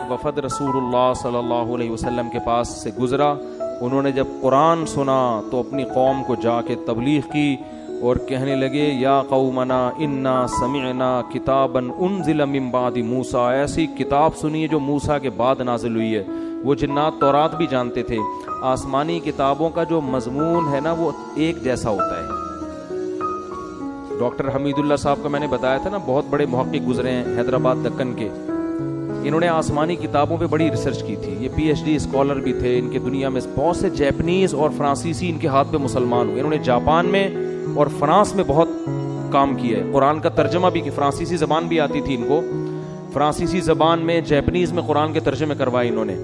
وفد رسول اللہ صلی اللہ علیہ وسلم کے پاس سے گزرا. انہوں نے جب قرآن سنا تو اپنی قوم کو جا کے تبلیغ کی اور کہنے لگے یا قومنا انا سمعنا کتابا انزل من بعد موسیٰ, ایسی کتاب سنی جو موسیٰ کے بعد نازل ہوئی ہے. وہ جنات تورات بھی جانتے تھے. آسمانی کتابوں کا جو مضمون ہے نا وہ ایک جیسا ہوتا ہے. ڈاکٹر حمید اللہ صاحب کا میں نے بتایا تھا نا, بہت بڑے محقق گزرے ہیں حیدرآباد دکن کے. انہوں نے آسمانی کتابوں پہ بڑی ریسرچ کی تھی. یہ پی ایچ ڈی اسکالر بھی تھے. ان کے دنیا میں بہت سے جیپنیز اور فرانسیسی ان کے ہاتھ پہ مسلمان ہوئے. انہوں نے جاپان میں اور فرانس میں بہت کام کیا ہے. قرآن کا ترجمہ بھی, فرانسیسی زبان بھی آتی تھی ان کو, فرانسیسی زبان میں جیپنیز میں قرآن کے ترجمے کروائے انہوں نے.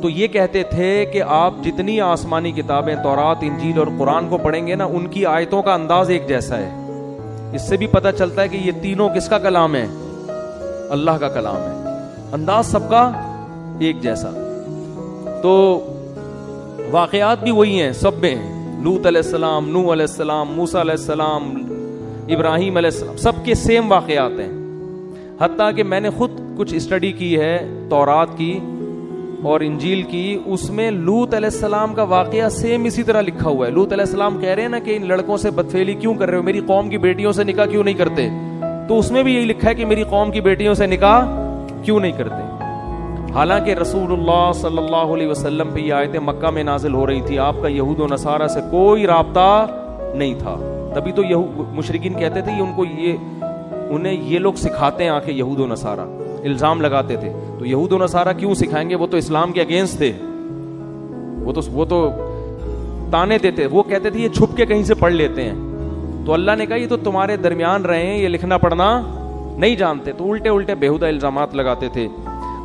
تو یہ کہتے تھے کہ آپ جتنی آسمانی کتابیں تورات, انجیل اور قرآن کو پڑھیں گے نا, ان کی آیتوں کا انداز ایک جیسا ہے. اس سے بھی پتہ چلتا ہے کہ یہ تینوں کس کا کلام ہے؟ اللہ کا کلام ہے. انداز سب کا ایک جیسا. تو واقعات بھی وہی ہیں سب میں. لوط علیہ السلام, نوح علیہ السلام, موسیٰ علیہ السلام, ابراہیم علیہ السلام, سب کے سیم واقعات ہیں. حتیٰ کہ میں نے خود کچھ اسٹڈی کی ہے تورات کی اور انجیل کی. اس میں لوط علیہ السلام کا واقعہ سیم اسی طرح لکھا ہوا ہے. لوط علیہ السلام کہہ رہے ہیں نا کہ ان لڑکوں سے بدفعلی کیوں کر رہے ہو, میری قوم کی بیٹیوں سے نکاح کیوں نہیں کرتے, تو اس میں بھی یہی لکھا ہے کہ میری قوم کی بیٹیوں سے نکاح کیوں نہیں کرتے. حالانکہ رسول اللہ صلی اللہ علیہ وسلم پہ یہ آیتیں مکہ میں نازل ہو رہی تھی. آپ کا یہود و نصارہ سے کوئی رابطہ نہیں تھا. تبھی تو مشرکین کہتے تھے انہیں یہ لوگ سکھاتے ہیں آنکھیں, یہود و نصارہ الزام لگاتے تھے. تو یہود و نصارہ کیوں سکھائیں گے, وہ تو اسلام کے اگینسٹ تھے. وہ تو تانے دیتے. وہ کہتے تھے یہ چھپ کے کہیں سے پڑھ لیتے ہیں. تو اللہ نے کہا یہ تو تمہارے درمیان رہے ہیں, یہ لکھنا پڑھنا نہیں جانتے. تو الٹے الٹے بےہودہ الزامات لگاتے تھے.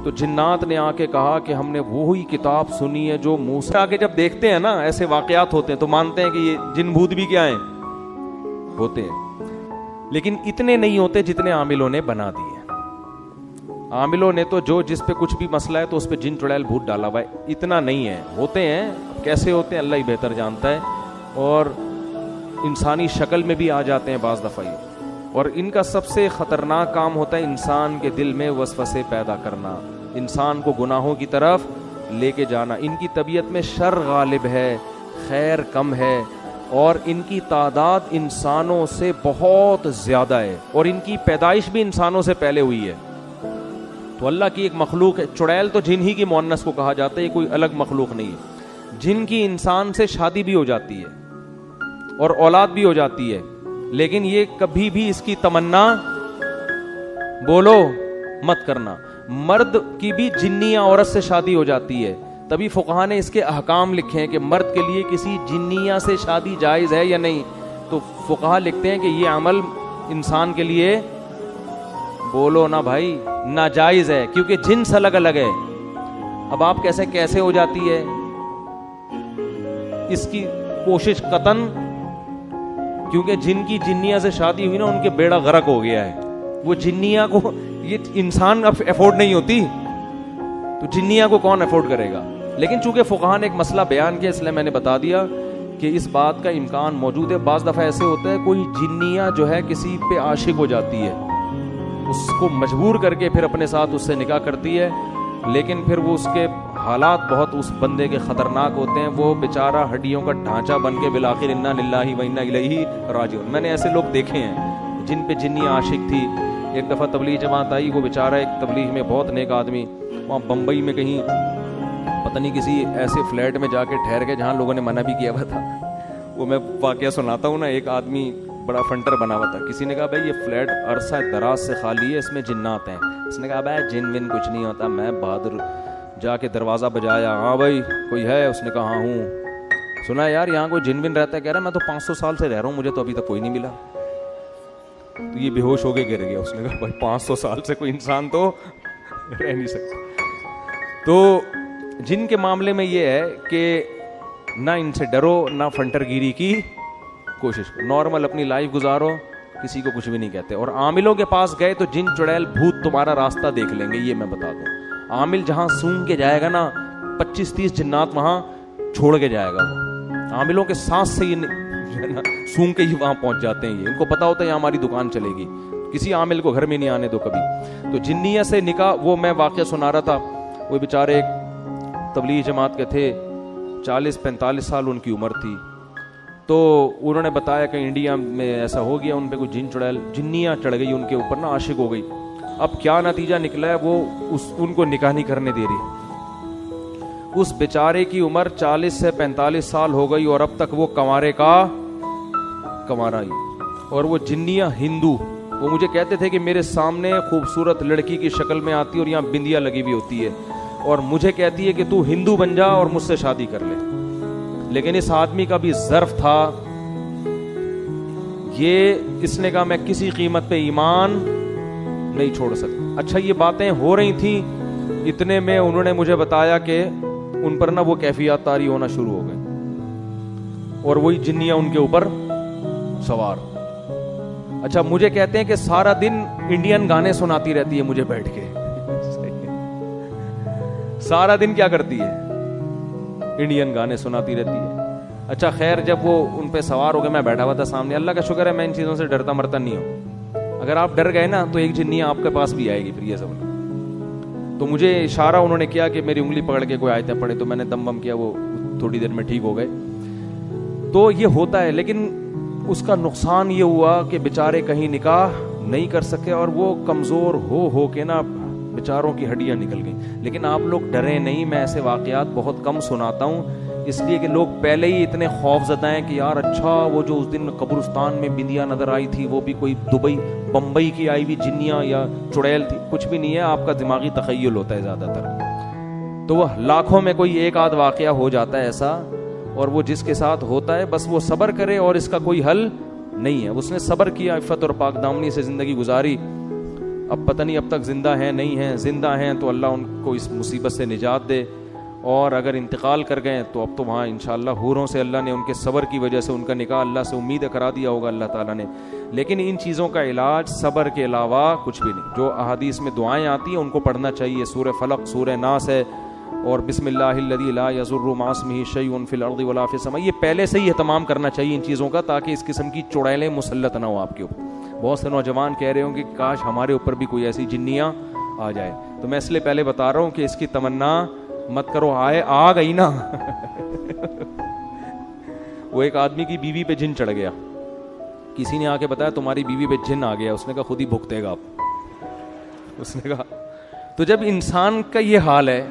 تو جنات نے آ کے کہا کہ ہم نے وہی کتاب سنی ہے جو موسیٰ. آگے جب دیکھتے ہیں نا ایسے واقعات ہوتے ہیں تو مانتے ہیں کہ یہ جن بھوت بھی کیا ہیں, ہوتے ہیں. لیکن اتنے نہیں ہوتے جتنے عاملوں نے بنا دیے. عاملوں نے تو جس پہ کچھ بھی مسئلہ ہے تو اس پہ جن چڑیل بھوت ڈالا ہوا ہے. اتنا نہیں ہے. ہوتے ہیں, کیسے ہوتے ہیں اللہ ہی بہتر جانتا ہے. اور انسانی شکل میں بھی آ جاتے ہیں بعض دفعہ. اور ان کا سب سے خطرناک کام ہوتا ہے انسان کے دل میں وسوسے پیدا کرنا, انسان کو گناہوں کی طرف لے کے جانا. ان کی طبیعت میں شر غالب ہے, خیر کم ہے, اور ان کی تعداد انسانوں سے بہت زیادہ ہے, اور ان کی پیدائش بھی انسانوں سے پہلے ہوئی ہے. تو اللہ کی ایک مخلوق ہے. چڑیل تو جن ہی کی مؤنث کو کہا جاتا ہے, یہ کوئی الگ مخلوق نہیں ہے. جن کی انسان سے شادی بھی ہو جاتی ہے اور اولاد بھی ہو جاتی ہے, لیکن یہ کبھی بھی اس کی تمنا بولو مت کرنا. مرد کی بھی جنیا عورت سے شادی ہو جاتی ہے. تبھی فقہا نے اس کے احکام لکھے ہیں کہ مرد کے لیے کسی جنیا سے شادی جائز ہے یا نہیں. تو فقہا لکھتے ہیں کہ یہ عمل انسان کے لیے بولو نا بھائی ناجائز ہے, کیونکہ جنس الگ الگ ہے. اب آپ کیسے ہو جاتی ہے, اس کی کوشش قطن, کیونکہ جن کی جنیا سے شادی ہوئی نا ان کے بیڑا غرق ہو گیا ہے. وہ جنیا کو یہ انسان اب افورڈ نہیں ہوتی, تو جنیا کو کون افورڈ کرے گا. لیکن چونکہ فقہا نے ایک مسئلہ بیان کیا اس لیے میں نے بتا دیا کہ اس بات کا امکان موجود ہے. بعض دفعہ ایسے ہوتا ہے کوئی جنیا جو ہے کسی پہ عاشق ہو جاتی ہے, اس کو مجبور کر کے پھر اپنے ساتھ اس سے نکاح کرتی ہے, لیکن پھر وہ اس کے حالات بہت اس بندے کے خطرناک ہوتے ہیں. وہ بیچارہ ہڈیوں کا ڈھانچہ بن کے بالآخر انا للہ و انا الیہ راجعون. میں نے ایسے لوگ دیکھے ہیں جن پہ جنی عاشق تھی. ایک دفعہ تبلیغ جماعت آئی, وہ بیچارہ ایک تبلیغ میں بہت نیک آدمی وہاں بمبئی میں کہیں پتہ نہیں کسی ایسے فلیٹ میں جا کے ٹھہر گئے جہاں لوگوں نے منع بھی کیا ہوا تھا. وہ میں واقعہ سناتا ہوں نا. ایک آدمی بڑا فنٹر بنا ہوا تھا. کسی نے کہا بھائی یہ فلیٹ عرصہ دراز سے خالی ہے, اس میں جنات ہیں. اس نے کہا بھائی جن ون کچھ نہیں ہوتا. میں بہادر جا کے دروازہ بجایا, ہاں بھائی کوئی ہے؟ اس نے کہا ہاں ہوں. سنا یار یہاں کوئی جن ون رہتا ہے؟ کہہ رہا میں تو 500 سال سے رہ رہا ہوں, مجھے تو ابھی تک کوئی نہیں ملا. تو یہ بے ہوش ہو کے گر گیا. اس نے کہا بھائی 500 سال سے کوئی انسان تو رہ نہیں سکتا. تو جن کے معاملے میں یہ ہے کہ نہ ان سے ڈرو نہ فنٹر گیری کی کوشش کرو, نارمل اپنی لائف گزارو, کسی کو کچھ بھی نہیں کہتے. اور عاملوں کے پاس گئے تو جن چڑیل بھوت تمہارا راستہ دیکھ لیں گے, یہ میں بتا دوں. عامل جہاں سونگ کے جائے گا نا 25-30 جنات وہاں چھوڑ کے جائے گا. وہ عاملوں کے سانس سے یہ سونگ کے ہی وہاں پہنچ جاتے ہیں. یہ ان کو پتا ہوتا ہے یہاں ہماری دکان چلے گی. کسی عامل کو گھر میں نہیں آنے دو کبھی. تو جنیہ سے نکاح, وہ میں واقعہ سنا رہا تھا, وہ بیچارے ایک تبلیغ جماعت کے تھے, 40-45 سال ان کی عمر تھی. تو انہوں نے بتایا کہ انڈیا میں ایسا ہو گیا, ان پہ کوئی جنیاں چڑھ گئی ان کے اوپر نا, عاشق ہو گئی. اب کیا نتیجہ نکلا ہے, وہ ان کو نکاح نہیں کرنے دے رہی. اس بیچارے کی عمر 40 سے 45 سال ہو گئی اور اب تک وہ کنوارے کا کنوارا ہی. اور وہ جنیاں ہندو, وہ مجھے کہتے تھے کہ میرے سامنے خوبصورت لڑکی کی شکل میں آتی ہے اور یہاں بندیاں لگی ہوئی ہوتی ہے, اور مجھے کہتی ہے کہ تو ہندو بن جا اور مجھ سے شادی کر لے. لیکن اس آدمی کا بھی ظرف تھا, یہ اس نے کہا میں کسی قیمت پہ ایمان نہیں چھوڑ سکتا. اچھا یہ باتیں ہو رہی تھیں, اتنے میں انہوں نے مجھے بتایا کہ ان پر نا وہ کیفیات طاری ہونا شروع ہو گئے اور وہی جنیاں ان کے اوپر سوار. اچھا مجھے کہتے ہیں کہ سارا دن انڈین گانے سناتی رہتی ہے مجھے بیٹھ کے. سارا دن کیا کرتی ہے, انڈین گانے سناتی رہتی ہے. اچھا خیر, جب وہ ان پہ سوار ہو گئے, میں بیٹھا ہوا تھا سامنے. اللہ کا شکر ہے میں ان چیزوں سے ڈرتا مرتا نہیں ہوں. اگر آپ ڈر گئے نا تو ایک جنیاں آپ کے پاس بھی آئے گی پھر یہ سب. تو مجھے اشارہ انہوں نے کیا کہ میری انگلی پکڑ کے کوئی آیتیں پڑھے, تو میں نے دم بم کیا, وہ تھوڑی دیر میں ٹھیک ہو گئے. تو یہ ہوتا ہے, لیکن اس کا نقصان یہ ہوا کہ بیچارے کہیں نکاح نہیں کر سکے اور وہ کمزور ہو کے نا بیچاروں کی ہڈیاں نکل گئیں. لیکن آپ لوگ ڈریں نہیں, میں ایسے واقعات بہت کم سناتا ہوں, اس لیے کہ لوگ پہلے ہی اتنے خوف زدہ ہیں کہ یار اچھا وہ جو اس دن قبرستان میں بندیاں نظر آئی تھی وہ بھی کوئی دبئی بمبئی کی آئی ہوئی جنیاں یا چڑیل تھی. کچھ بھی نہیں ہے, آپ کا دماغی تخیل ہوتا ہے زیادہ تر. تو وہ لاکھوں میں کوئی ایک آدھ واقعہ ہو جاتا ہے ایسا, اور وہ جس کے ساتھ ہوتا ہے بس وہ صبر کرے اور اس کا کوئی حل نہیں ہے. اس نے صبر کیا, عفت اور پاک دامنی سے زندگی گزاری. اب پتہ نہیں اب تک زندہ ہیں نہیں ہیں, زندہ ہیں تو اللہ ان کو اس مصیبت سے نجات دے, اور اگر انتقال کر گئے تو اب تو وہاں انشاءاللہ حوروں سے اللہ نے ان کے صبر کی وجہ سے ان کا نکاح اللہ سے امید کرا دیا ہوگا اللہ تعالیٰ نے. لیکن ان چیزوں کا علاج صبر کے علاوہ کچھ بھی نہیں. جو احادیث میں دعائیں آتی ہیں ان کو پڑھنا چاہیے, سورہ فلق, سورہ ناس ہے, اور بسم اللہ الذی لا یضر مع اسمہ شیء فی الارض ولا فی السماء. یہ پہلے سے ہی اہتمام کرنا چاہیے ان چیزوں کا, تاکہ اس قسم کی چڑیلیں مسلط نہ ہو آپ کے اوپر. بہت سے نوجوان کہہ رہے ہوں کہ کاش ہمارے اوپر بھی کوئی ایسی جنیاں آ جائے. تو میں اس لیے پہلے بتا رہا ہوں کہ اس کی تمنا مت کرو, آ گئی نا. وہ ایک آدمی کی بیوی پہ جن چڑھ گیا, کسی نے آ کے بتایا تمہاری بیوی پہ جن آ گیا. اس نے کہا خود ہی بھگتے گا آپ. اس نے کہا تو جب انسان کا یہ حال ہے,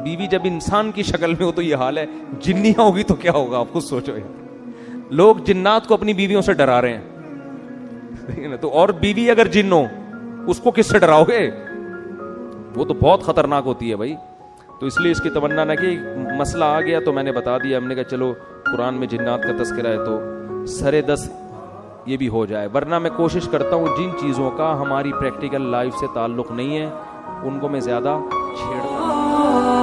بیوی جب انسان کی شکل میں ہو تو یہ حال ہے, جنیاں ہوگی تو کیا ہوگا آپ خود سوچو یار. لوگ جنات کو اپنی بیویوں سے ڈرا رہے ہیں تو, اور بیوی اگر جن ہو اس کو کس سے ڈراؤ گے, وہ تو بہت خطرناک ہوتی ہے بھائی. تو اس لیے اس کی تمنا نہ کہ مسئلہ آ گیا تو میں نے بتا دیا. ہم نے کہا چلو قرآن میں جنات کا تذکرہ ہے تو سرے دس یہ بھی ہو جائے. ورنہ میں کوشش کرتا ہوں جن چیزوں کا ہماری پریکٹیکل لائف سے تعلق نہیں ہے ان کو میں زیادہ چھیڑتا ہوں.